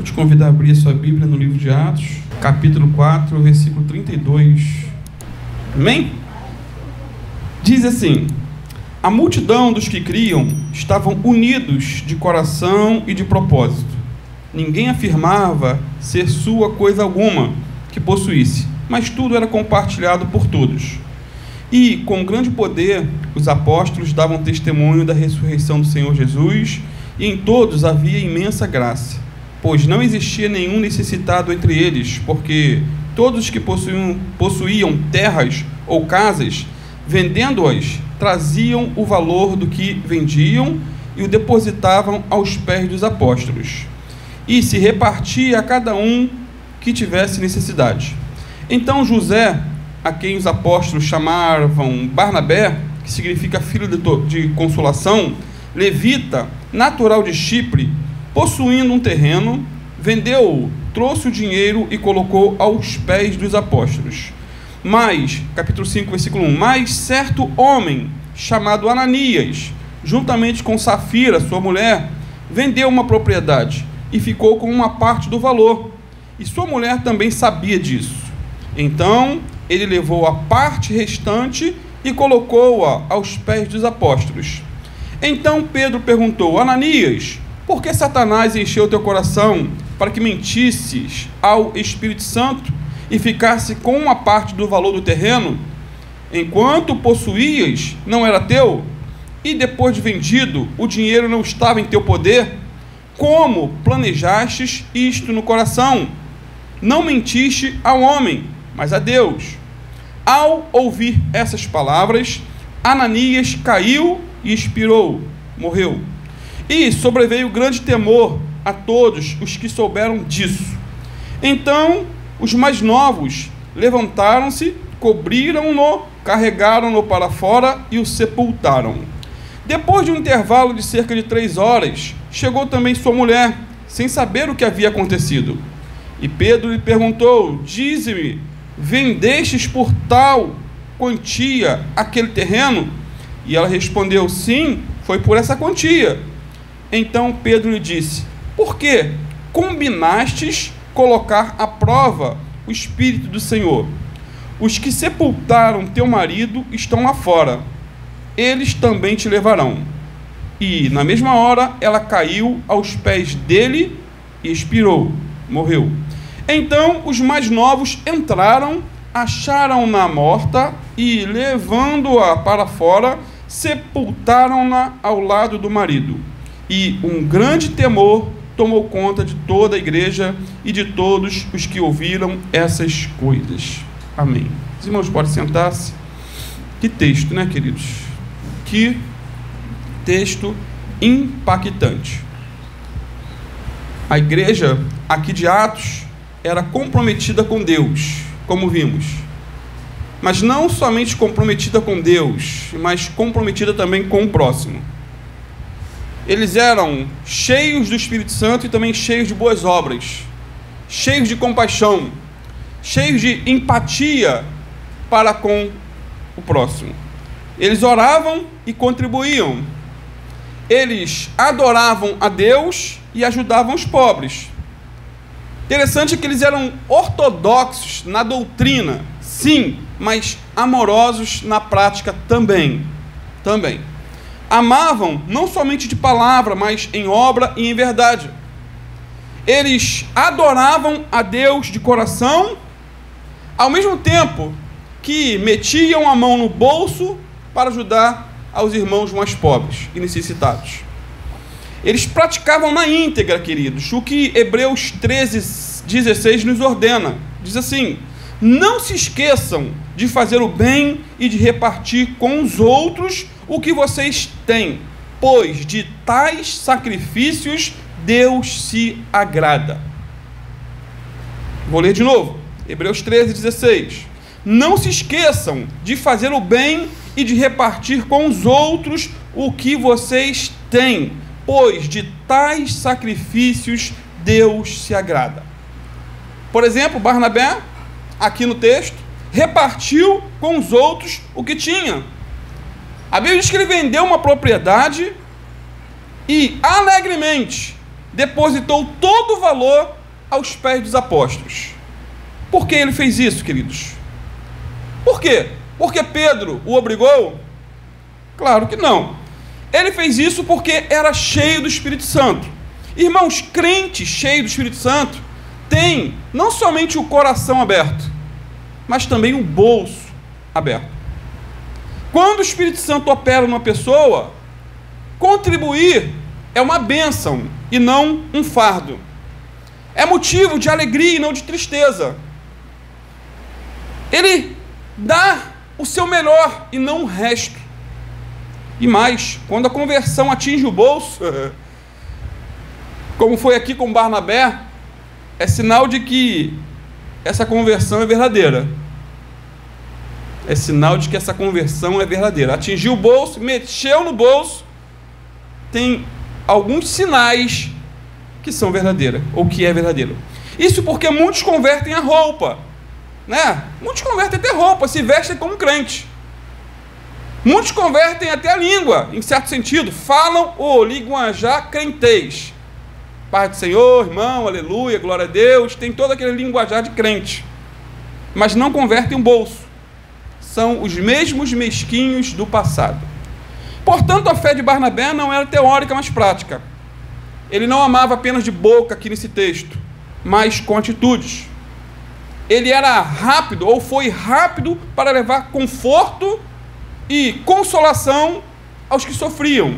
Quero te convidar a abrir a sua Bíblia no livro de Atos, capítulo 4, versículo 32. Amém? Diz assim: a multidão dos que criam estavam unidos de coração e de propósito. Ninguém afirmava ser sua coisa alguma que possuísse, mas tudo era compartilhado por todos. E, com grande poder, os apóstolos davam testemunho da ressurreição do Senhor Jesus, e em todos havia imensa graça, pois não existia nenhum necessitado entre eles, porque todos que possuíam terras ou casas, vendendo-as, traziam o valor do que vendiam e o depositavam aos pés dos apóstolos, e se repartia a cada um que tivesse necessidade. Então José, a quem os apóstolos chamavam Barnabé, que significa filho de consolação, levita, natural de Chipre, possuindo um terreno, vendeu-o, trouxe o dinheiro e colocou aos pés dos apóstolos. Mas, capítulo 5, versículo 1, mas certo homem, chamado Ananias, juntamente com Safira, sua mulher, vendeu uma propriedade e ficou com uma parte do valor, e sua mulher também sabia disso. Então ele levou a parte restante e colocou-a aos pés dos apóstolos. Então Pedro perguntou: Ananias, por que Satanás encheu teu coração para que mentisses ao Espírito Santo e ficasse com uma parte do valor do terreno, enquanto possuías, não era teu? E depois de vendido, o dinheiro não estava em teu poder? Como planejastes isto no coração? Não mentiste ao homem, mas a Deus. Ao ouvir essas palavras, Ananias caiu e expirou, morreu. E sobreveio grande temor a todos os que souberam disso. Então os mais novos levantaram-se, cobriram-no, carregaram-no para fora e o sepultaram. Depois de um intervalo de cerca de 3 horas, chegou também sua mulher, sem saber o que havia acontecido. E Pedro lhe perguntou: dize-me, vendestes por tal quantia aquele terreno? E ela respondeu: sim, foi por essa quantia. Então Pedro lhe disse: por que combinastes colocar à prova o Espírito do Senhor? Os que sepultaram teu marido estão lá fora, eles também te levarão. E na mesma hora ela caiu aos pés dele e expirou, morreu. Então os mais novos entraram, acharam-na morta e, levando-a para fora, sepultaram-na ao lado do marido. E um grande temor tomou conta de toda a igreja e de todos os que ouviram essas coisas. Amém. Os irmãos podem sentar-se. Que texto, né, queridos? Que texto impactante. A igreja aqui de Atos era comprometida com Deus, como vimos. Mas não somente comprometida com Deus, mas comprometida também com o próximo. Eles eram cheios do Espírito Santo e também cheios de boas obras, cheios de compaixão, cheios de empatia para com o próximo. Eles oravam e contribuíam. Eles adoravam a Deus e ajudavam os pobres. Interessante que eles eram ortodoxos na doutrina, sim, mas amorosos na prática também. Amavam não somente de palavra, mas em obra e em verdade. Eles adoravam a Deus de coração, ao mesmo tempo que metiam a mão no bolso para ajudar aos irmãos mais pobres e necessitados. Eles praticavam na íntegra, queridos, o que Hebreus 13:16 nos ordena. Diz assim: não se esqueçam de fazer o bem e de repartir com os outros o que vocês têm, pois de tais sacrifícios Deus se agrada. Vou ler de novo, Hebreus 13:16. Não se esqueçam de fazer o bem e de repartir com os outros o que vocês têm, pois de tais sacrifícios Deus se agrada. Por exemplo, Barnabé, aqui no texto, repartiu com os outros o que tinha. A Bíblia diz que ele vendeu uma propriedade e alegremente depositou todo o valor aos pés dos apóstolos. Por que ele fez isso, queridos? Por quê? Porque Pedro o obrigou? Claro que não. Ele fez isso porque era cheio do Espírito Santo. Irmãos, crentes cheios do Espírito Santo têm não somente o coração aberto, mas também o bolso aberto. Quando o Espírito Santo opera numa pessoa, contribuir é uma bênção e não um fardo. É motivo de alegria e não de tristeza. Ele dá o seu melhor e não o resto. E mais, quando a conversão atinge o bolso, como foi aqui com Barnabé, é sinal de que essa conversão é verdadeira. É sinal de que essa conversão é verdadeira. Atingiu o bolso, mexeu no bolso, tem alguns sinais que são verdadeiras, ou que é verdadeiro. Isso porque muitos convertem a roupa, né? Muitos convertem até roupa, se vestem como crente. Muitos convertem até a língua, em certo sentido, falam o linguajar crentez. Pai do Senhor, irmão, aleluia, glória a Deus, tem todo aquele linguajar de crente, mas não convertem o bolso. São os mesmos mesquinhos do passado. Portanto, a fé de Barnabé não era teórica, mas prática. Ele não amava apenas de boca aqui nesse texto, mas com atitudes. Ele era rápido, ou foi rápido, para levar conforto e consolação aos que sofriam.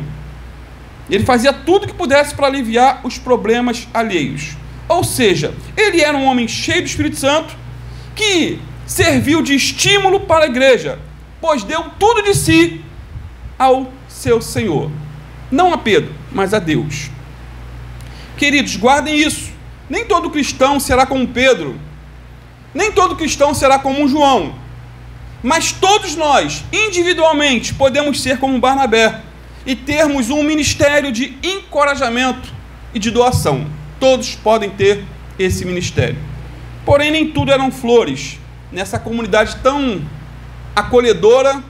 Ele fazia tudo que pudesse para aliviar os problemas alheios. Ou seja, ele era um homem cheio do Espírito Santo, que serviu de estímulo para a igreja, pois deu tudo de si ao seu Senhor. Não a Pedro, mas a Deus. Queridos, guardem isso. Nem todo cristão será como Pedro, nem todo cristão será como um João, mas todos nós, individualmente, podemos ser como Barnabé e termos um ministério de encorajamento e de doação. Todos podem ter esse ministério. Porém, nem tudo eram flores nessa comunidade tão acolhedora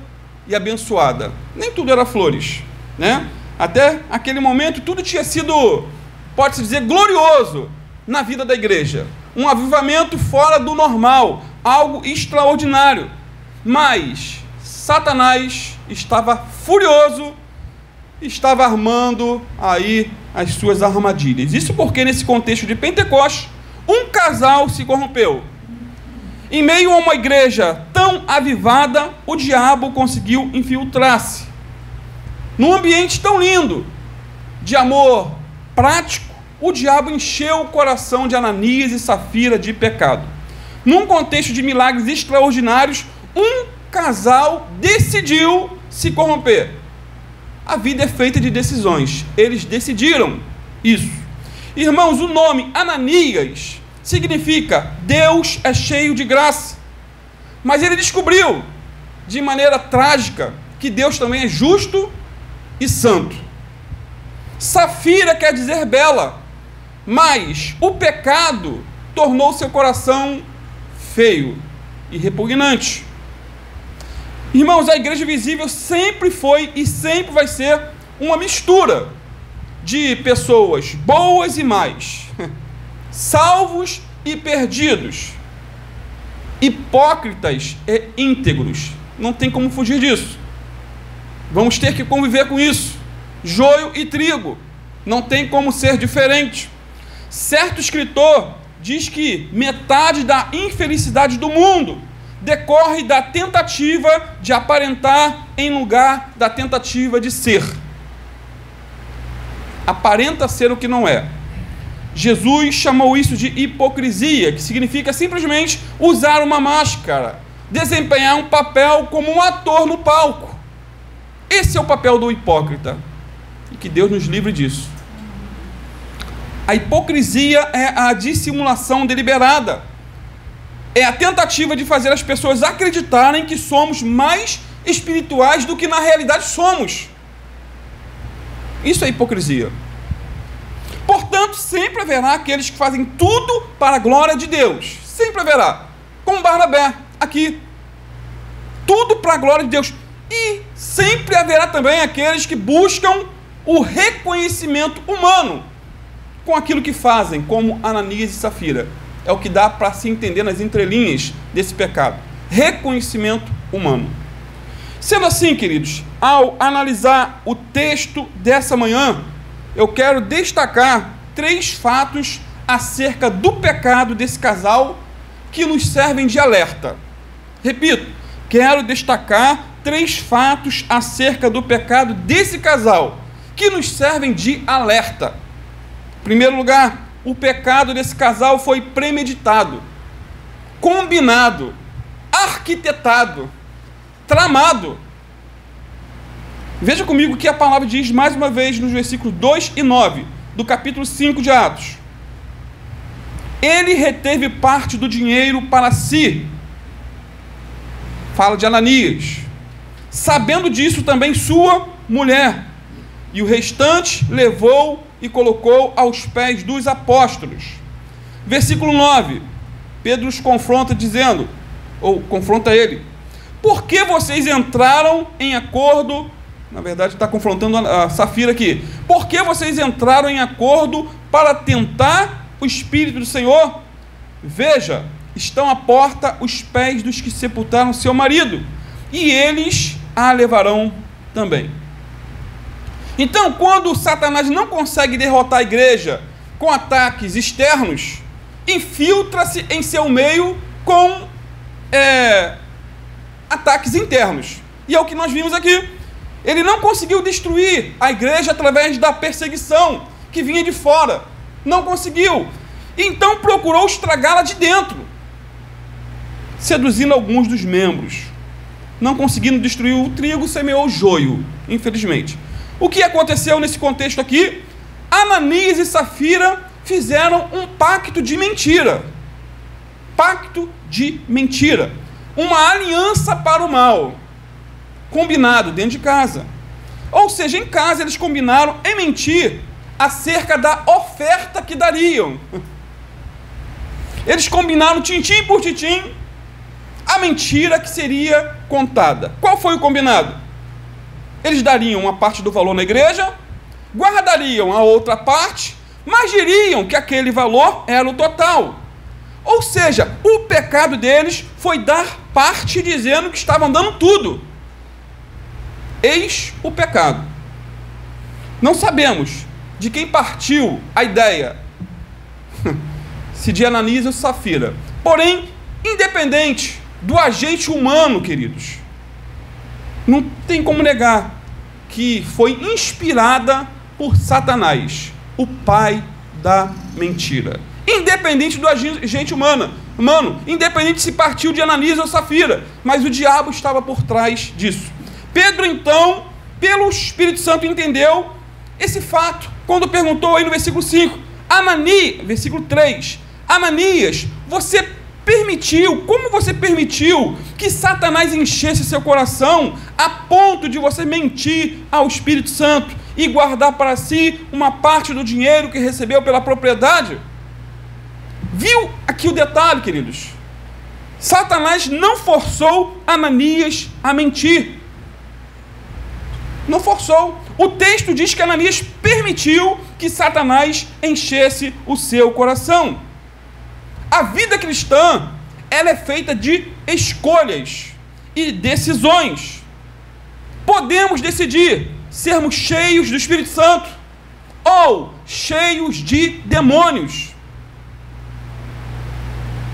e abençoada. Nem tudo era flores, né? Até aquele momento tudo tinha sido, pode-se dizer, glorioso na vida da igreja. Um avivamento fora do normal, algo extraordinário. Mas Satanás estava furioso, estava armando aí as suas armadilhas. Isso porque nesse contexto de Pentecostes, um casal se corrompeu. Em meio a uma igreja tão avivada, o diabo conseguiu infiltrar-se. Num ambiente tão lindo, de amor prático, o diabo encheu o coração de Ananias e Safira de pecado. Num contexto de milagres extraordinários, um casal decidiu se corromper. A vida é feita de decisões. Eles decidiram isso. Irmãos, o nome Ananias significa Deus é cheio de graça. Mas ele descobriu, de maneira trágica, que Deus também é justo e santo. Safira quer dizer bela, mas o pecado tornou seu coração feio e repugnante. Irmãos, a igreja visível sempre foi e sempre vai ser uma mistura de pessoas boas e más, salvos e perdidos, hipócritas e íntegros. Não tem como fugir disso. Vamos ter que conviver com isso. Joio e trigo. Não tem como ser diferente. Certo escritor diz que metade da infelicidade do mundo decorre da tentativa de aparentar em lugar da tentativa de ser. Aparenta ser o que não é. Jesus chamou isso de hipocrisia, que significa simplesmente usar uma máscara, desempenhar um papel como um ator no palco. Esse é o papel do hipócrita, e que Deus nos livre disso. A hipocrisia é a dissimulação deliberada, é a tentativa de fazer as pessoas acreditarem que somos mais espirituais do que na realidade somos. Isso é hipocrisia. Portanto, sempre haverá aqueles que fazem tudo para a glória de Deus. Sempre haverá. Como Barnabé, aqui. Tudo para a glória de Deus. E sempre haverá também aqueles que buscam o reconhecimento humano. com aquilo que fazem, como Ananias e Safira. É o que dá para se entender nas entrelinhas desse pecado. Reconhecimento humano. Sendo assim, queridos, ao analisar o texto dessa manhã, eu quero destacar 3 fatos acerca do pecado desse casal que nos servem de alerta. Repito, quero destacar 3 fatos acerca do pecado desse casal que nos servem de alerta. Em primeiro lugar, o pecado desse casal foi premeditado, combinado, arquitetado, tramado. Veja comigo o que a palavra diz mais uma vez nos versículos 2 e 9 do capítulo 5 de Atos. Ele reteve parte do dinheiro para si. Fala de Ananias. Sabendo disso também sua mulher. E o restante levou e colocou aos pés dos apóstolos. Versículo 9. Pedro os confronta dizendo, ou confronta ele: por que vocês entraram em acordo? Na verdade está confrontando a Safira aqui. Por que vocês entraram em acordo para tentar o Espírito do Senhor? Veja, estão à porta os pés dos que sepultaram seu marido, e eles a levarão também. Então, quando Satanás não consegue derrotar a igreja com ataques externos, infiltra-se em seu meio com ataques internos. E é o que nós vimos aqui. Ele não conseguiu destruir a igreja através da perseguição que vinha de fora. Não conseguiu. Então procurou estragá-la de dentro, seduzindo alguns dos membros. Não conseguindo destruir o trigo, semeou o joio, infelizmente. O que aconteceu nesse contexto aqui? Ananias e Safira fizeram um pacto de mentira. Pacto de mentira. Uma aliança para o mal. Combinado dentro de casa. Ou seja, em casa eles combinaram em mentir acerca da oferta que dariam. Eles combinaram tintim por tintim a mentira que seria contada. Qual foi o combinado? Eles dariam uma parte do valor na igreja, guardariam a outra parte, mas diriam que aquele valor era o total. Ou seja, o pecado deles foi dar parte dizendo que estavam dando tudo. Eis o pecado. Não sabemos de quem partiu a ideia, se de Ananias ou Safira. Porém, independente do agente humano, queridos, não tem como negar que foi inspirada por Satanás, o pai da mentira. Independente do agente humano, independente se partiu de Ananias ou Safira, mas o diabo estava por trás disso. Pedro, então, pelo Espírito Santo, entendeu esse fato, quando perguntou aí no versículo 5, versículo 3, Ananias, como você permitiu que Satanás enchesse seu coração a ponto de você mentir ao Espírito Santo e guardar para si uma parte do dinheiro que recebeu pela propriedade? Viu aqui o detalhe, queridos? Satanás não forçou Ananias a mentir. Não forçou. O texto diz que Ananias permitiu que Satanás enchesse o seu coração. A vida cristã, ela é feita de escolhas e decisões. Podemos decidir sermos cheios do Espírito Santo ou cheios de demônios.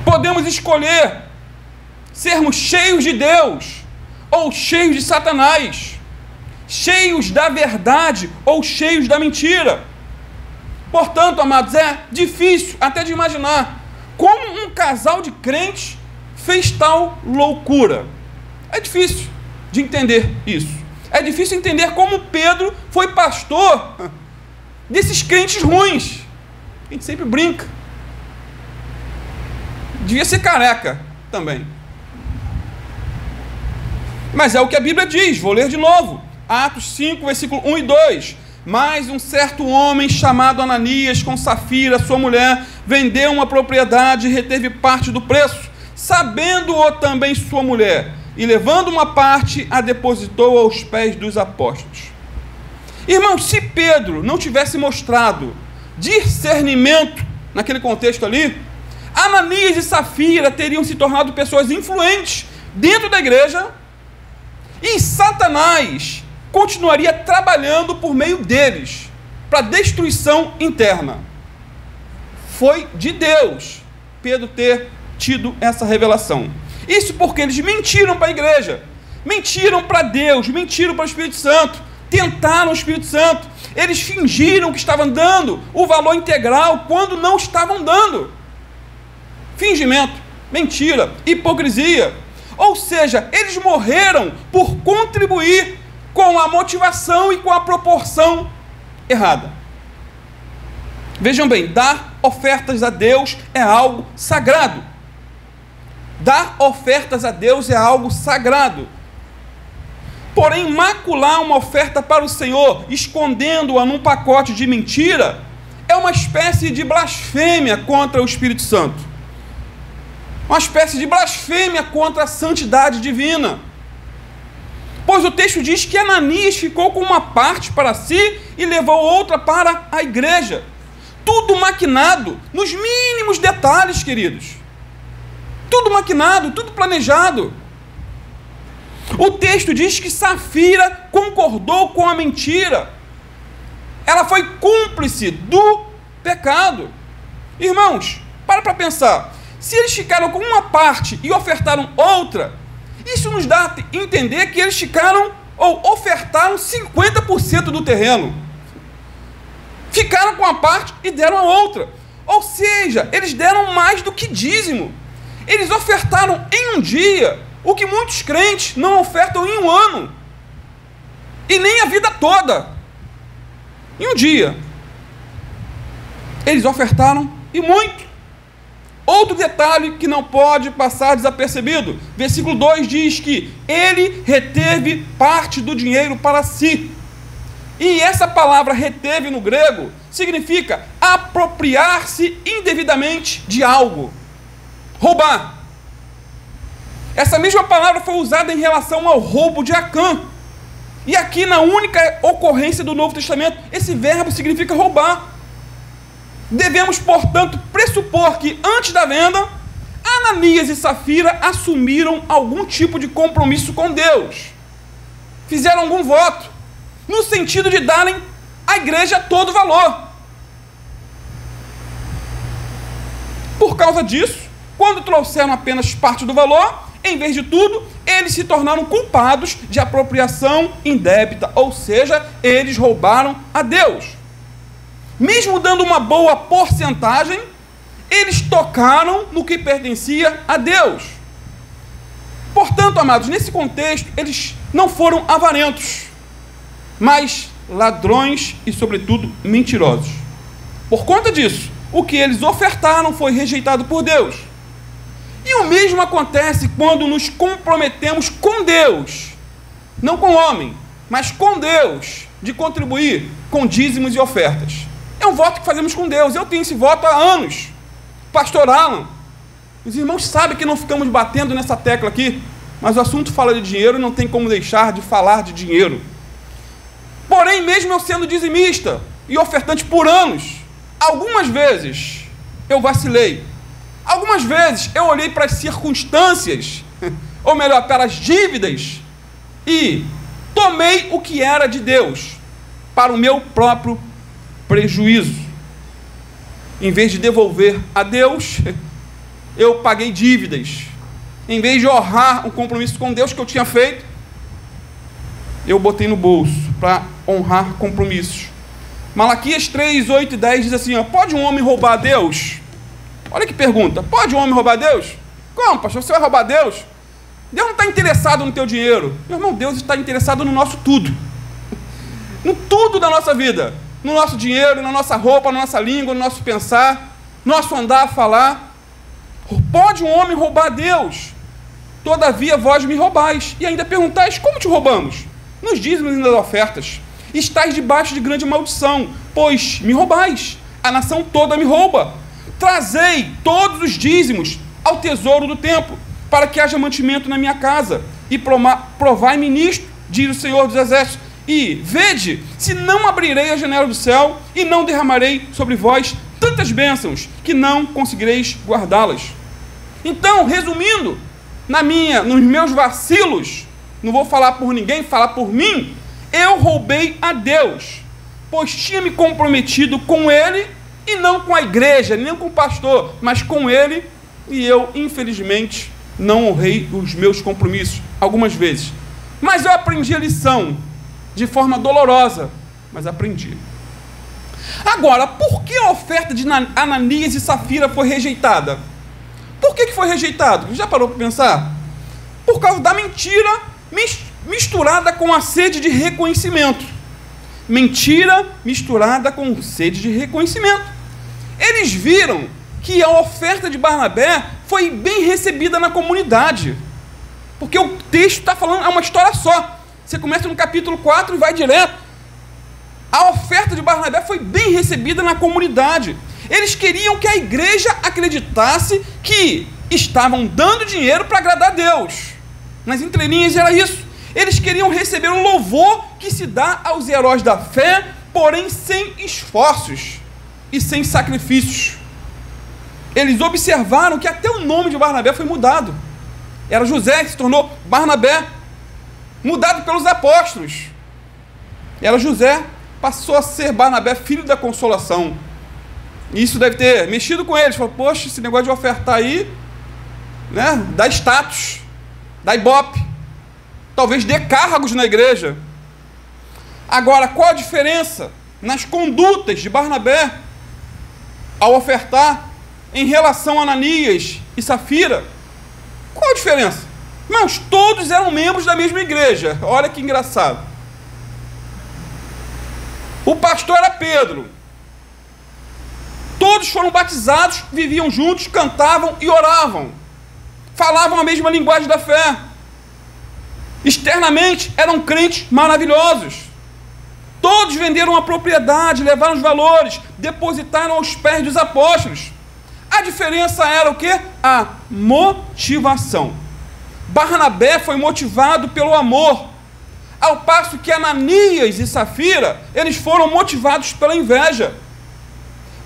Podemos escolher sermos cheios de Deus ou cheios de Satanás, cheios da verdade ou cheios da mentira. Portanto, amados, é difícil até de imaginar como um casal de crentes fez tal loucura. É difícil de entender isso. É difícil entender como Pedro foi pastor desses crentes ruins. A gente sempre brinca. Devia ser careca também. Mas é o que a Bíblia diz. Vou ler de novo. Atos 5, versículo 1 e 2. Mas um certo homem chamado Ananias, com Safira, sua mulher, vendeu uma propriedade e reteve parte do preço, sabendo-o também sua mulher, e levando uma parte, a depositou aos pés dos apóstolos. Irmãos, se Pedro não tivesse mostrado discernimento, naquele contexto ali, Ananias e Safira teriam se tornado pessoas influentes dentro da igreja, e Satanás continuaria trabalhando por meio deles, para destruição interna. Foi de Deus Pedro ter tido essa revelação. Isso porque eles mentiram para a igreja, mentiram para Deus, mentiram para o Espírito Santo, tentaram o Espírito Santo, eles fingiram que estavam dando o valor integral quando não estavam dando. Fingimento, mentira, hipocrisia. Ou seja, eles morreram por contribuir com a motivação e com a proporção errada. Vejam bem, dar ofertas a Deus é algo sagrado. Dar ofertas a Deus é algo sagrado. Porém, macular uma oferta para o Senhor, escondendo-a num pacote de mentira, é uma espécie de blasfêmia contra o Espírito Santo. Uma espécie de blasfêmia contra a santidade divina. Pois o texto diz que Ananias ficou com uma parte para si e levou outra para a igreja. Tudo maquinado nos mínimos detalhes, queridos. Tudo maquinado, tudo planejado. O texto diz que Safira concordou com a mentira. Ela foi cúmplice do pecado. Irmãos, para pensar. Se eles ficaram com uma parte e ofertaram outra, isso nos dá a entender que eles ficaram ou ofertaram 50% do terreno. Ficaram com a parte e deram a outra. Ou seja, eles deram mais do que dízimo. Eles ofertaram em um dia o que muitos crentes não ofertam em um ano. E nem a vida toda. Em um dia. Eles ofertaram e muito. Outro detalhe que não pode passar desapercebido. Versículo 2 diz que ele reteve parte do dinheiro para si. E essa palavra reteve no grego significa apropriar-se indevidamente de algo. Roubar. Essa mesma palavra foi usada em relação ao roubo de Acã. E aqui na única ocorrência do Novo Testamento, esse verbo significa roubar. Devemos, portanto, pressupor que, antes da venda, Ananias e Safira assumiram algum tipo de compromisso com Deus. Fizeram algum voto, no sentido de darem à igreja todo o valor. Por causa disso, quando trouxeram apenas parte do valor, em vez de tudo, eles se tornaram culpados de apropriação indébita, ou seja, eles roubaram a Deus. Mesmo dando uma boa porcentagem, eles tocaram no que pertencia a Deus. Portanto, amados, nesse contexto, eles não foram avarentos, mas ladrões e, sobretudo, mentirosos. Por conta disso, o que eles ofertaram foi rejeitado por Deus. E o mesmo acontece quando nos comprometemos com Deus, não com o homem, mas com Deus, de contribuir com dízimos e ofertas. É um voto que fazemos com Deus. Eu tenho esse voto há anos. Pastor Alan, os irmãos sabem que não ficamos batendo nessa tecla aqui, mas o assunto fala de dinheiro e não tem como deixar de falar de dinheiro. Porém, mesmo eu sendo dizimista e ofertante por anos, algumas vezes eu vacilei. Algumas vezes eu olhei para as circunstâncias, ou melhor, para as dívidas, e tomei o que era de Deus para o meu próprio prejuízo. Em vez de devolver a Deus, eu paguei dívidas. Em vez de honrar o compromisso com Deus que eu tinha feito, eu botei no bolso para honrar compromissos. Malaquias 3, 8 e 10 diz assim, ó, pode um homem roubar a Deus? Olha que pergunta, pode um homem roubar a Deus? Como, pastor, você vai roubar a Deus? Deus não está interessado no teu dinheiro. Meu irmão, Deus está interessado no nosso tudo. No tudo da nossa vida. No nosso dinheiro, na nossa roupa, na nossa língua, no nosso pensar, nosso andar, falar. Pode um homem roubar a Deus? Todavia vós me roubais. E ainda perguntais, como te roubamos? Nos dízimos e nas ofertas. Estais debaixo de grande maldição, pois me roubais. A nação toda me rouba. Trazei todos os dízimos ao tesouro do templo, para que haja mantimento na minha casa. E provai-me nisto, diz o Senhor dos Exércitos, e vede se não abrirei a janela do céu e não derramarei sobre vós tantas bênçãos que não conseguireis guardá-las. Então, resumindo, nos meus vacilos, não vou falar por ninguém, falar por mim, eu roubei a Deus, pois tinha me comprometido com Ele e não com a igreja, nem com o pastor, mas com Ele, e eu, infelizmente, não honrei os meus compromissos algumas vezes. Mas eu aprendi a lição, de forma dolorosa, mas aprendi. Agora, por que a oferta de Ananias e Safira foi rejeitada? Por que foi rejeitado? Já parou para pensar? Por causa da mentira misturada com a sede de reconhecimento. Mentira misturada com sede de reconhecimento. Eles viram que a oferta de Barnabé foi bem recebida na comunidade. Porque o texto está falando, é uma história só. Você começa no capítulo 4 e vai direto. A oferta de Barnabé foi bem recebida na comunidade. Eles queriam que a igreja acreditasse que estavam dando dinheiro para agradar a Deus. Nas entrelinhas era isso. Eles queriam receber o louvor que se dá aos heróis da fé, porém sem esforços e sem sacrifícios. Eles observaram que até o nome de Barnabé foi mudado. Era José, que se tornou Barnabé, mudado pelos apóstolos. Era José, passou a ser Barnabé, filho da consolação. E isso deve ter mexido com eles. Falou, poxa, esse negócio de ofertar aí, né, dá status, dá ibope, talvez dê cargos na igreja. Agora, qual a diferença nas condutas de Barnabé ao ofertar em relação a Ananias e Safira? Qual a diferença? Irmãos, todos eram membros da mesma igreja. Olha que engraçado. O pastor era Pedro. Todos foram batizados, viviam juntos, cantavam e oravam. Falavam a mesma linguagem da fé. Externamente eram crentes maravilhosos. Todos venderam a propriedade, levaram os valores, depositaram aos pés dos apóstolos. A diferença era o quê? A motivação. Barnabé foi motivado pelo amor, ao passo que Ananias e Safira, eles foram motivados pela inveja.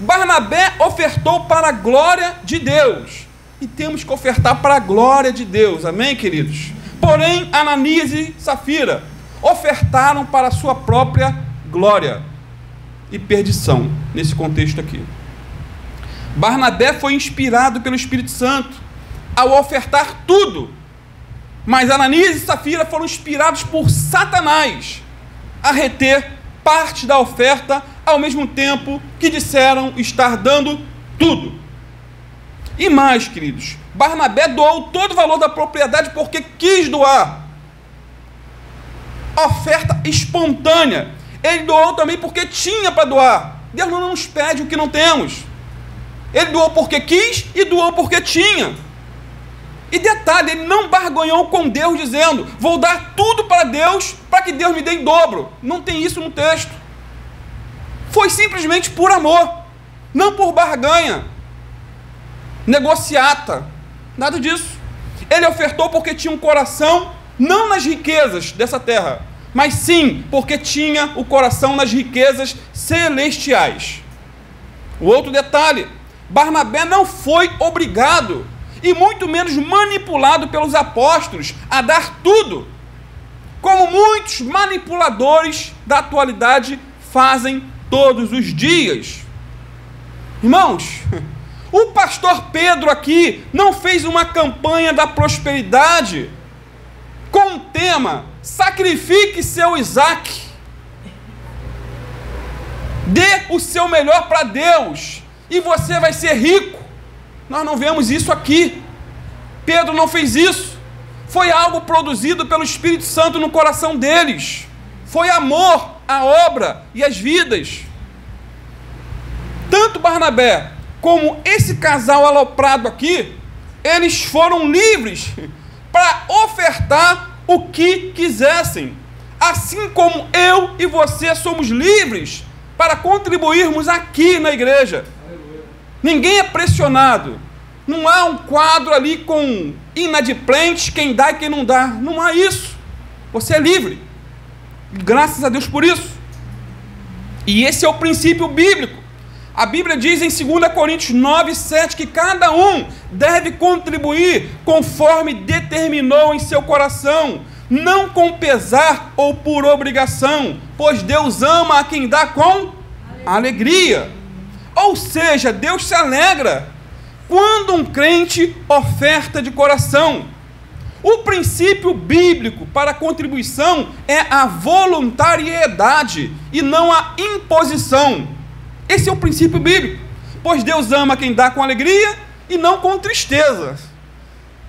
Barnabé ofertou para a glória de Deus, e temos que ofertar para a glória de Deus, amém, queridos? Porém, Ananias e Safira ofertaram para a sua própria glória e perdição, nesse contexto aqui. Barnabé foi inspirado pelo Espírito Santo ao ofertar tudo, mas Ananias e Safira foram inspirados por Satanás a reter parte da oferta, ao mesmo tempo que disseram estar dando tudo. E mais, queridos, Barnabé doou todo o valor da propriedade porque quis doar. Oferta espontânea. Ele doou também porque tinha para doar. Deus não nos pede o que não temos. Ele doou porque quis e doou porque tinha. E detalhe, ele não barganhou com Deus dizendo, vou dar tudo para Deus, para que Deus me dê em dobro. Não tem isso no texto. Foi simplesmente por amor, não por barganha, negociata, nada disso. Ele ofertou porque tinha um coração, não nas riquezas dessa terra, mas sim porque tinha o coração nas riquezas celestiais. O outro detalhe, Barnabé não foi obrigado, e muito menos manipulado pelos apóstolos a dar tudo, como muitos manipuladores da atualidade fazem todos os dias. Irmãos, o pastor Pedro aqui não fez uma campanha da prosperidade com o tema sacrifique seu Isaac, dê o seu melhor para Deus e você vai ser rico. Nós não vemos isso aqui. Pedro não fez isso. Foi algo produzido pelo Espírito Santo no coração deles. Foi amor à obra e às vidas. Tanto Barnabé como esse casal aloprado aqui, eles foram livres para ofertar o que quisessem. Assim como eu e você somos livres para contribuirmos aqui na igreja. Ninguém é pressionado. Não há um quadro ali com inadimplentes, quem dá e quem não dá. Não há isso. Você é livre. Graças a Deus por isso. E esse é o princípio bíblico. A Bíblia diz em 2 Coríntios 9:7 que cada um deve contribuir conforme determinou em seu coração, não com pesar ou por obrigação, pois Deus ama a quem dá com alegria. Ou seja, Deus se alegra quando um crente oferta de coração. O princípio bíblico para a contribuição é a voluntariedade e não a imposição. Esse é o princípio bíblico, pois Deus ama quem dá com alegria e não com tristeza.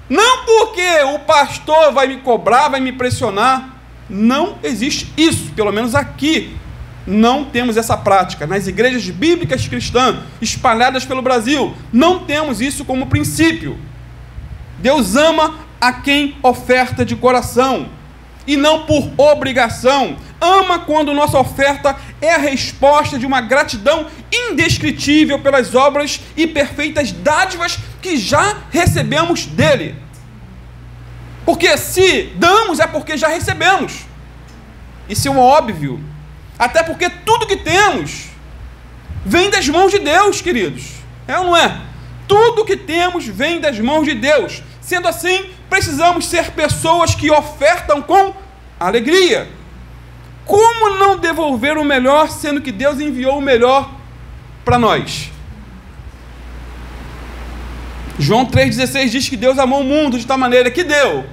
Não porque o pastor vai me cobrar, vai me pressionar. Não existe isso, pelo menos aqui não temos essa prática. Nas igrejas bíblicas cristãs espalhadas pelo Brasil, não temos isso como princípio. Deus ama a quem oferta de coração e não por obrigação. Ama quando nossa oferta é a resposta de uma gratidão indescritível pelas obras e perfeitas dádivas que já recebemos dele. Porque se damos é porque já recebemos. Isso é um óbvio. Até porque tudo que temos vem das mãos de Deus, queridos. É ou não é? Tudo que temos vem das mãos de Deus. Sendo assim, precisamos ser pessoas que ofertam com alegria. Como não devolver o melhor, sendo que Deus enviou o melhor para nós? João 3,16 diz que Deus amou o mundo de tal maneira que deu,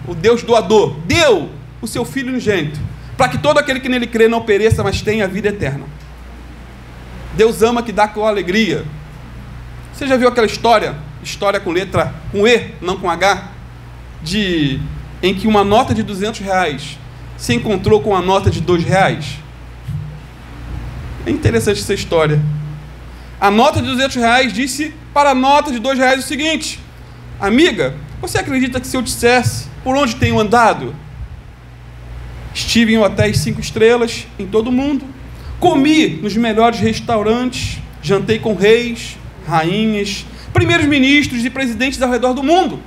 o Deus doador, deu o seu Filho unigênito, para que todo aquele que nele crê não pereça, mas tenha a vida eterna. Deus ama que dá com alegria. Você já viu aquela história com letra com E, não com H, em que uma nota de R$200 se encontrou com a nota de R$2? É interessante essa história. A nota de R$200 disse para a nota de R$2 o seguinte: amiga, você acredita que se eu dissesse por onde tenho andado? Estive em hotéis 5 estrelas em todo o mundo, comi nos melhores restaurantes, jantei com reis, rainhas, primeiros ministros e presidentes ao redor do mundo.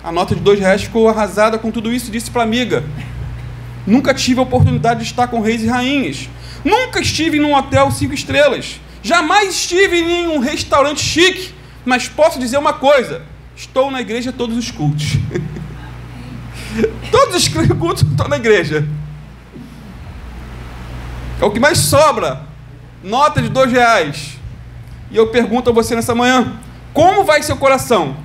A nota de R$2 ficou arrasada com tudo isso e disse para a amiga: nunca tive a oportunidade de estar com reis e rainhas, nunca estive num hotel 5 estrelas, jamais estive em um restaurante chique, mas posso dizer uma coisa: estou na igreja todos os cultos. Todos os cultos estou na igreja. É o que mais sobra, nota de R$2. E eu pergunto a você nessa manhã: como vai seu coração?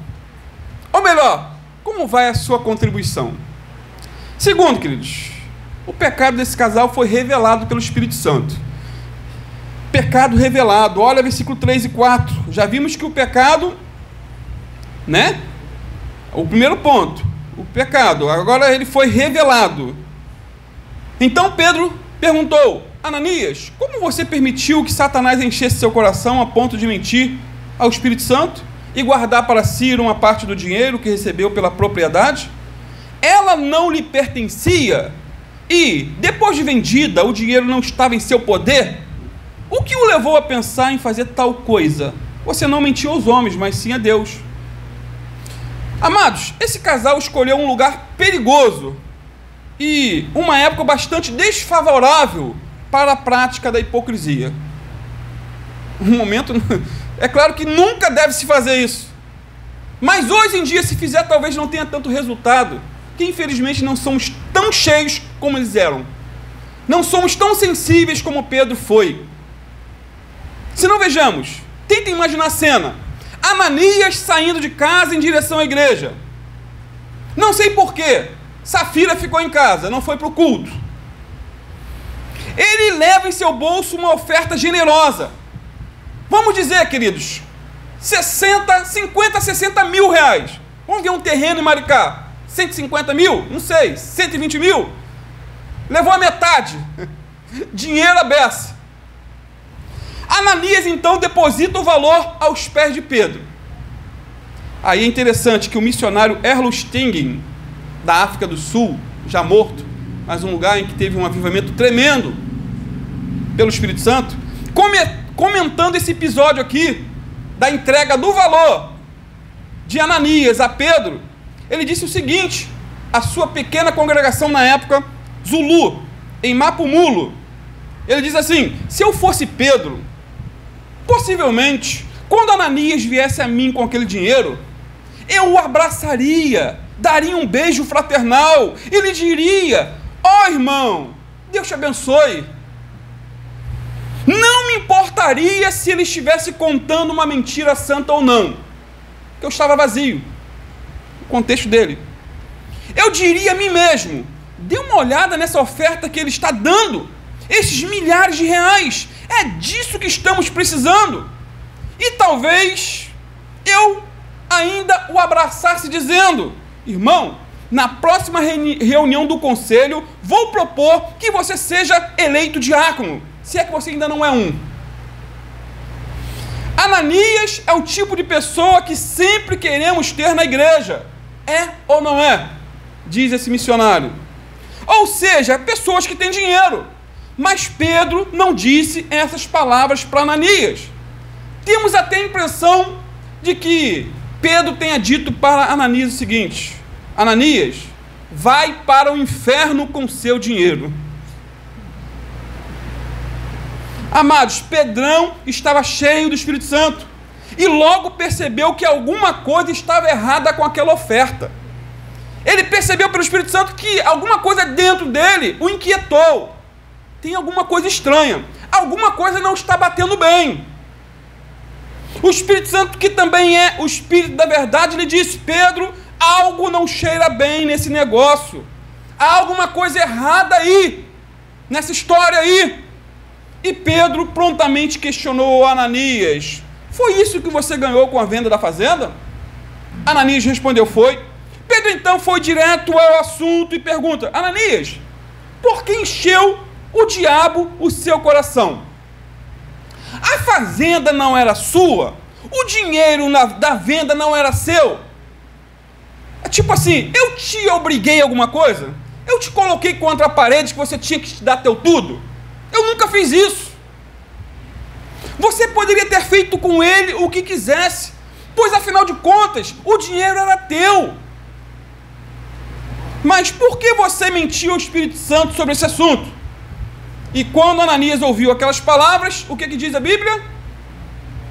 Ou melhor, como vai a sua contribuição? Segundo, queridos, o pecado desse casal foi revelado pelo Espírito Santo. Pecado revelado. Olha versículo 3 e 4. Já vimos que o pecado, né? O primeiro ponto, o pecado. Agora ele foi revelado. Então Pedro perguntou: Ananias, como você permitiu que Satanás enchesse seu coração a ponto de mentir ao Espírito Santo e guardar para si uma parte do dinheiro que recebeu pela propriedade? Ela não lhe pertencia e, depois de vendida, o dinheiro não estava em seu poder? O que o levou a pensar em fazer tal coisa? Você não mentiu aos homens, mas sim a Deus. Amados, esse casal escolheu um lugar perigoso e uma época bastante desfavorável para a prática da hipocrisia. Um momento, é claro que nunca deve se fazer isso, mas hoje em dia, se fizer, talvez não tenha tanto resultado, que infelizmente não somos tão cheios como eles eram, não somos tão sensíveis como Pedro foi. Se não, vejamos, tenta imaginar a cena: Ananias saindo de casa em direção à igreja. Não sei porquê, Safira ficou em casa, não foi para o culto. Ele leva em seu bolso uma oferta generosa. Vamos dizer, queridos, 50, 60 mil reais. Vamos ver um terreno em Maricá, 150 mil? Não sei, 120 mil? Levou a metade. Dinheiro à beça. Ananias então deposita o valor aos pés de Pedro. Aí é interessante que o missionário Erlo Stingen, da África do Sul, já morto, mas um lugar em que teve um avivamento tremendo pelo Espírito Santo, comentando esse episódio aqui, da entrega do valor de Ananias a Pedro, ele disse o seguinte: a sua pequena congregação na época Zulu, em Mapumulo, ele diz assim: se eu fosse Pedro, possivelmente, quando Ananias viesse a mim com aquele dinheiro, eu o abraçaria, daria um beijo fraternal e lhe diria: ó irmão, Deus te abençoe. Não me importaria se ele estivesse contando uma mentira santa ou não, que eu estava vazio, o contexto dele. Eu diria a mim mesmo: dê uma olhada nessa oferta que ele está dando, esses milhares de reais, é disso que estamos precisando. E talvez eu ainda o abraçasse dizendo: irmão, na próxima reunião do conselho, vou propor que você seja eleito diácono, se é que você ainda não é um. Ananias é o tipo de pessoa que sempre queremos ter na igreja. É ou não é? Diz esse missionário. Ou seja, pessoas que têm dinheiro. Mas Pedro não disse essas palavras para Ananias. Temos até a impressão de que Pedro tenha dito para Ananias o seguinte: Ananias, vai para o inferno com seu dinheiro. Amados, Pedrão estava cheio do Espírito Santo e logo percebeu que alguma coisa estava errada com aquela oferta. Ele percebeu pelo Espírito Santo que alguma coisa dentro dele o inquietou. Tem alguma coisa estranha, alguma coisa não está batendo bem. O Espírito Santo, que também é o Espírito da verdade, lhe disse: Pedro, algo não cheira bem nesse negócio, há alguma coisa errada aí, nessa história aí. E Pedro prontamente questionou Ananias: foi isso que você ganhou com a venda da fazenda? Ananias respondeu: foi. Pedro então foi direto ao assunto e pergunta: Ananias, por que encheu o diabo o seu coração? A fazenda não era sua? O dinheiro da venda não era seu? É tipo assim, eu te obriguei a alguma coisa? Eu te coloquei contra a parede que você tinha que te dar teu tudo? Eu nunca fiz isso. Você poderia ter feito com ele o que quisesse, pois afinal de contas, o dinheiro era teu. Mas por que você mentiu ao Espírito Santo sobre esse assunto? E quando Ananias ouviu aquelas palavras, o que diz a Bíblia?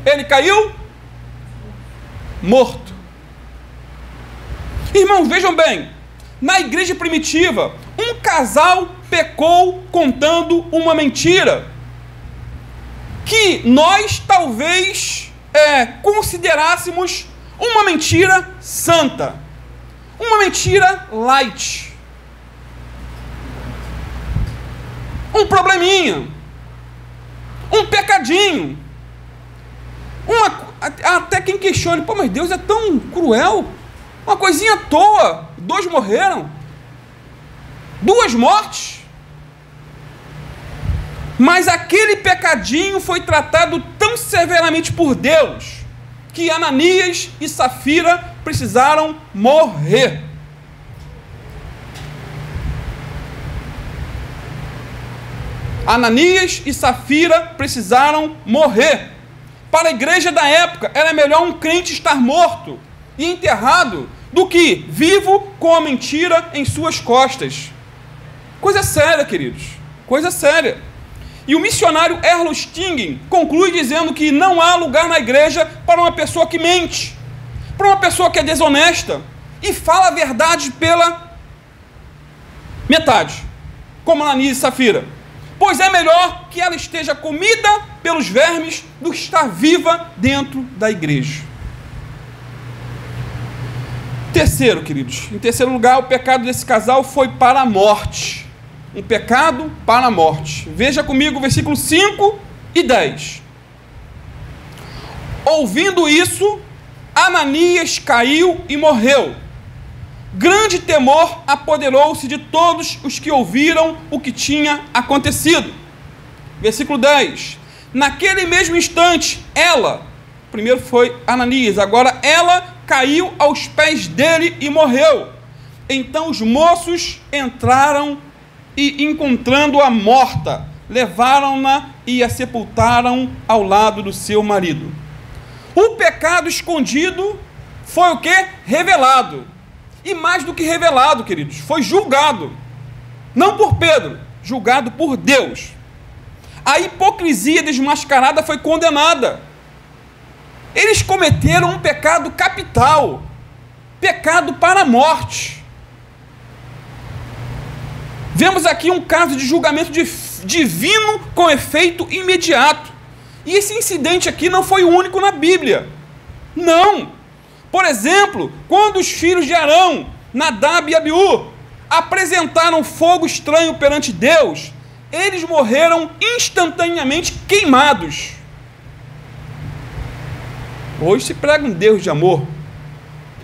Ele caiu morto. Irmãos, vejam bem, na igreja primitiva, um casal pecou contando uma mentira, que nós talvez considerássemos uma mentira santa, uma mentira light, um probleminha, um pecadinho, até quem questione: pô, mas Deus é tão cruel, uma coisinha à toa, 2 morreram, 2 mortes. Mas aquele pecadinho foi tratado tão severamente por Deus, que Ananias e Safira precisaram morrer. Ananias e Safira precisaram morrer. Para a igreja da época, era melhor um crente estar morto e enterrado do que vivo com a mentira em suas costas. Coisa séria, queridos, coisa séria. E o missionário Erlo Stingen conclui dizendo que não há lugar na igreja para uma pessoa que mente, para uma pessoa que é desonesta e fala a verdade pela metade, como Ananias e Safira. Pois é melhor que ela esteja comida pelos vermes do que estar viva dentro da igreja. Terceiro, queridos, em terceiro lugar, o pecado desse casal foi para a morte. Um pecado para a morte. Veja comigo o versículo 5 e 10. Ouvindo isso, Ananias caiu e morreu. Grande temor apoderou-se de todos os que ouviram o que tinha acontecido. Versículo 10. Naquele mesmo instante, ela, primeiro foi Ananias, agora ela caiu aos pés dele e morreu. Então os moços entraram e, encontrando-a morta, levaram-na e a sepultaram ao lado do seu marido. O pecado escondido foi o quê? Revelado. E mais do que revelado, queridos, foi julgado. não por Pedro, julgado por Deus. A hipocrisia desmascarada foi condenada. Eles cometeram um pecado capital, pecado para a morte. Vemos aqui um caso de julgamento divino com efeito imediato. E esse incidente aqui não foi o único na Bíblia. Não. Por exemplo, quando os filhos de Arão, Nadab e Abiú, apresentaram fogo estranho perante Deus, eles morreram instantaneamente queimados. Hoje se prega um Deus de amor.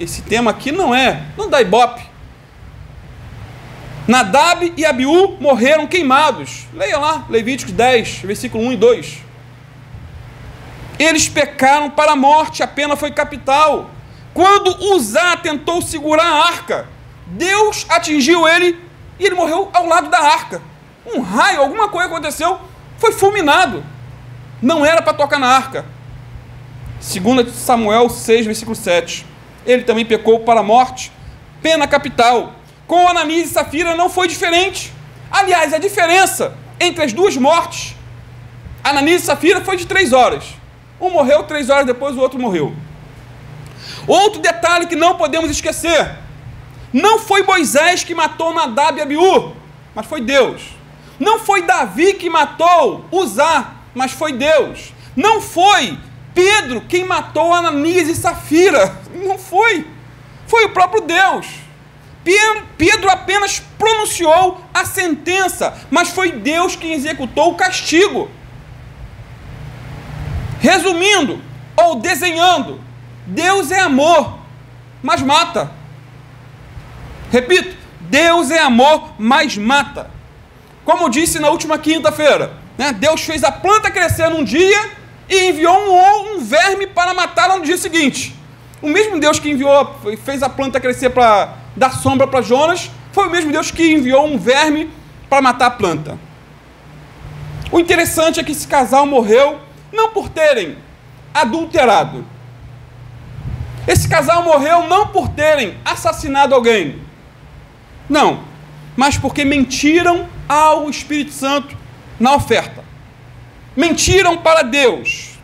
Esse tema aqui não dá ibope. Nadab e Abiú morreram queimados. Leia lá, Levíticos 10, versículo 1 e 2. Eles pecaram para a morte, a pena foi capital. Quando Uzá tentou segurar a arca, Deus atingiu ele e ele morreu ao lado da arca. Um raio, alguma coisa aconteceu, foi fulminado. Não era para tocar na arca. 2 Samuel 6, versículo 7. Ele também pecou para a morte, pena capital. Com Ananias e Safira não foi diferente. Aliás, a diferença entre as duas mortes, Ananias e Safira, foi de 3 horas. Um morreu, 3 horas depois o outro morreu. Outro detalhe que não podemos esquecer: não foi Moisés que matou Nadab e Abiú, mas foi Deus. Não foi Davi que matou Uzá, mas foi Deus. Não foi Pedro quem matou Ananias e Safira, não foi. Foi o próprio Deus. Pedro apenas pronunciou a sentença, mas foi Deus quem executou o castigo. Resumindo, ou desenhando, Deus é amor, mas mata. Repito, Deus é amor, mas mata. Como eu disse na última quinta-feira, né? Deus fez a planta crescer num dia e enviou um verme para matá-la no dia seguinte. O mesmo Deus que fez a planta crescer para dar sombra para Jonas, foi o mesmo Deus que enviou um verme para matar a planta. O interessante é que esse casal morreu não por terem adulterado. Esse casal morreu não por terem assassinado alguém. Não, mas porque mentiram ao Espírito Santo na oferta. Mentiram para Deus.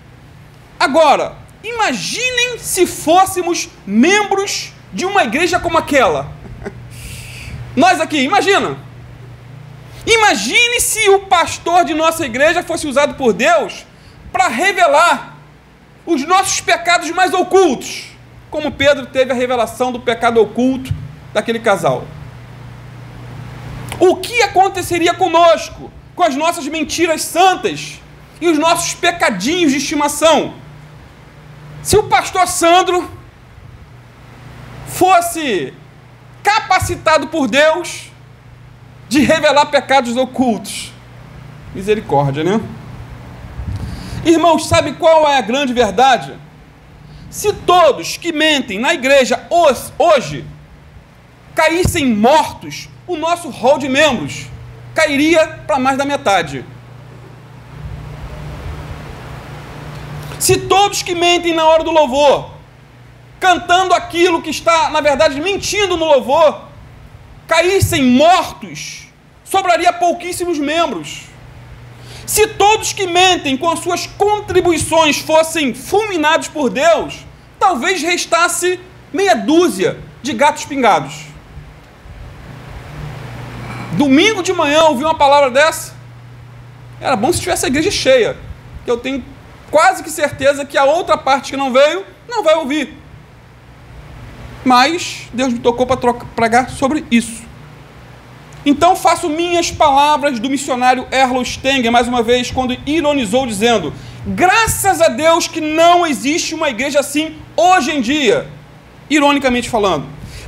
Agora, imaginem se fôssemos membros de uma igreja como aquela. Nós aqui, imagina. Imagine se o pastor de nossa igreja fosse usado por Deus para revelar os nossos pecados mais ocultos, como Pedro teve a revelação do pecado oculto daquele casal. O que aconteceria conosco, com as nossas mentiras santas e os nossos pecadinhos de estimação, se o pastor Sandro fosse capacitado por Deus de revelar pecados ocultos? Misericórdia, né? Irmãos, sabe qual é a grande verdade? Se todos que mentem na igreja hoje caíssem mortos, o nosso rol de membros cairia para mais da metade. Se todos que mentem na hora do louvor, cantando aquilo que está, na verdade, mentindo no louvor, caíssem mortos, sobraria pouquíssimos membros. Se todos que mentem com as suas contribuições fossem fulminados por Deus, talvez restasse meia dúzia de gatos pingados. Domingo de manhã ouvi uma palavra dessa. Era bom se tivesse a igreja cheia, que eu tenho quase que certeza que a outra parte que não veio, não vai ouvir. Mas Deus me tocou para pregar sobre isso. Então faço minhas palavras do missionário Errol Stenger, mais uma vez, quando ironizou dizendo: graças a Deus que não existe uma igreja assim hoje em dia. Ironicamente falando,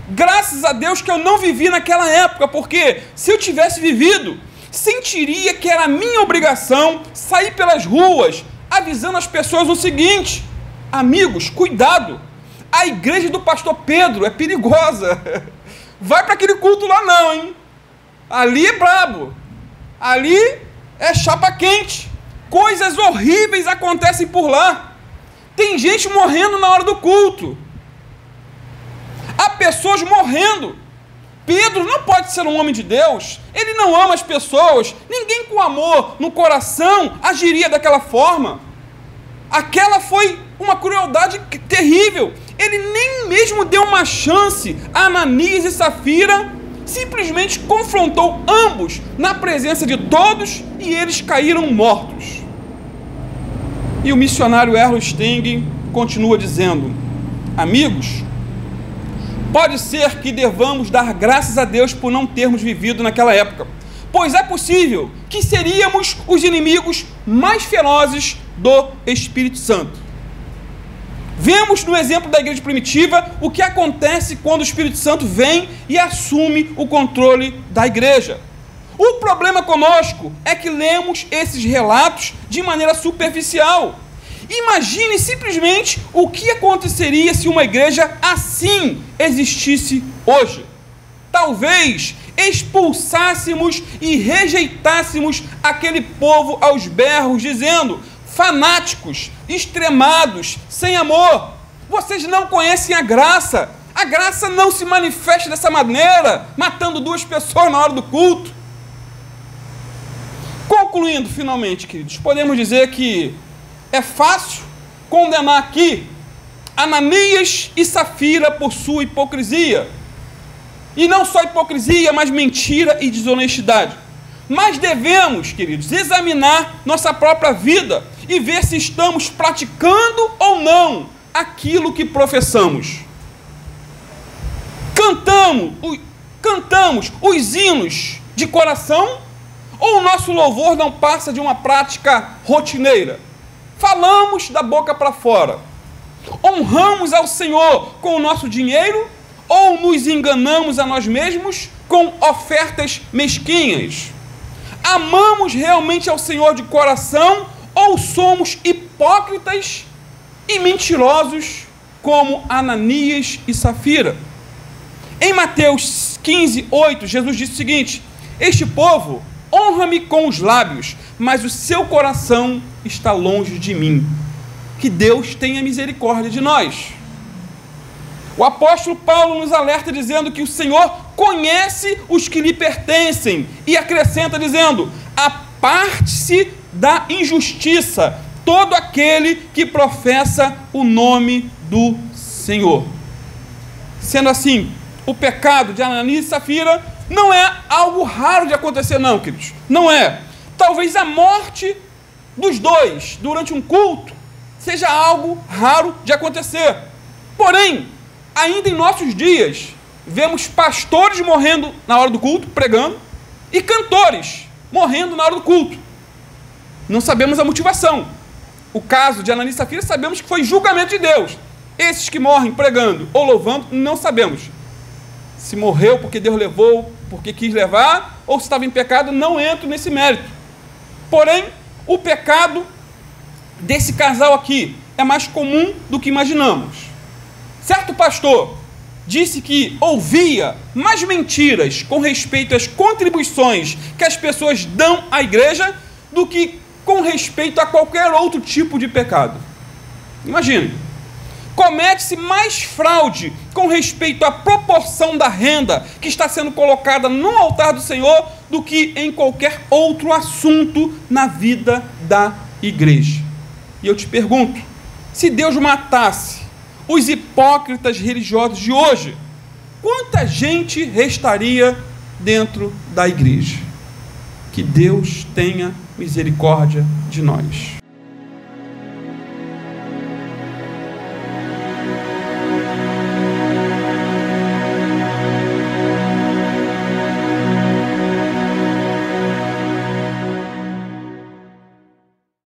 graças a Deus que eu não vivi naquela época, porque se eu tivesse vivido, sentiria que era minha obrigação sair pelas ruas avisando as pessoas o seguinte: amigos, cuidado, a igreja do pastor Pedro é perigosa, vai para aquele culto lá não, hein? Ali é brabo, ali é chapa quente, coisas horríveis acontecem por lá, tem gente morrendo na hora do culto, há pessoas morrendo Pedro não pode ser um homem de Deus, ele não ama as pessoas, ninguém com amor no coração agiria daquela forma. Aquela foi uma crueldade terrível. Ele nem mesmo deu uma chance a Ananias e Safira, simplesmente confrontou ambos na presença de todos e eles caíram mortos. E o missionário Errol Sting continua dizendo: amigos, pode ser que devamos dar graças a Deus por não termos vivido naquela época, pois é possível que seríamos os inimigos mais ferozes do Espírito Santo. Vemos no exemplo da igreja primitiva o que acontece quando o Espírito Santo vem e assume o controle da igreja. O problema conosco é que lemos esses relatos de maneira superficial. Imagine simplesmente o que aconteceria se uma igreja assim existisse hoje. Talvez expulsássemos e rejeitássemos aquele povo aos berros, dizendo: fanáticos, extremados, sem amor, vocês não conhecem a graça não se manifesta dessa maneira, matando 2 pessoas na hora do culto. Concluindo, finalmente, queridos, podemos dizer que é fácil condenar aqui Ananias e Safira por sua hipocrisia. E não só hipocrisia, mas mentira e desonestidade. Mas devemos, queridos, examinar nossa própria vida e ver se estamos praticando ou não aquilo que professamos. Cantamos os hinos de coração, ou o nosso louvor não passa de uma prática rotineira? Falamos da boca para fora. Honramos ao Senhor com o nosso dinheiro, ou nos enganamos a nós mesmos com ofertas mesquinhas? Amamos realmente ao Senhor de coração, ou somos hipócritas e mentirosos como Ananias e Safira? Em Mateus 15, 8, Jesus disse o seguinte: este povo honra-me com os lábios, mas o seu coração está longe de mim. Que Deus tenha misericórdia de nós. O apóstolo Paulo nos alerta dizendo que o Senhor conhece os que lhe pertencem, e acrescenta dizendo: aparte-se da injustiça todo aquele que professa o nome do Senhor. Sendo assim, o pecado de Ananias e Safira não é algo raro de acontecer, não, queridos. Não é. Talvez a morte dos dois durante um culto seja algo raro de acontecer. Porém, ainda em nossos dias, vemos pastores morrendo na hora do culto, pregando, e cantores morrendo na hora do culto. Não sabemos a motivação. O caso de Ananias e Safira, sabemos que foi julgamento de Deus. Esses que morrem pregando ou louvando, não sabemos. Se morreu porque Deus levou, porque quis levar, ou se estava em pecado, não entro nesse mérito. Porém, o pecado desse casal aqui é mais comum do que imaginamos. Certo pastor disse que ouvia mais mentiras com respeito às contribuições que as pessoas dão à igreja do que com respeito a qualquer outro tipo de pecado. Imagine. Comete-se mais fraude com respeito à proporção da renda que está sendo colocada no altar do Senhor do que em qualquer outro assunto na vida da igreja. E eu te pergunto, se Deus matasse os hipócritas religiosos de hoje, quanta gente restaria dentro da igreja? Que Deus tenha misericórdia de nós.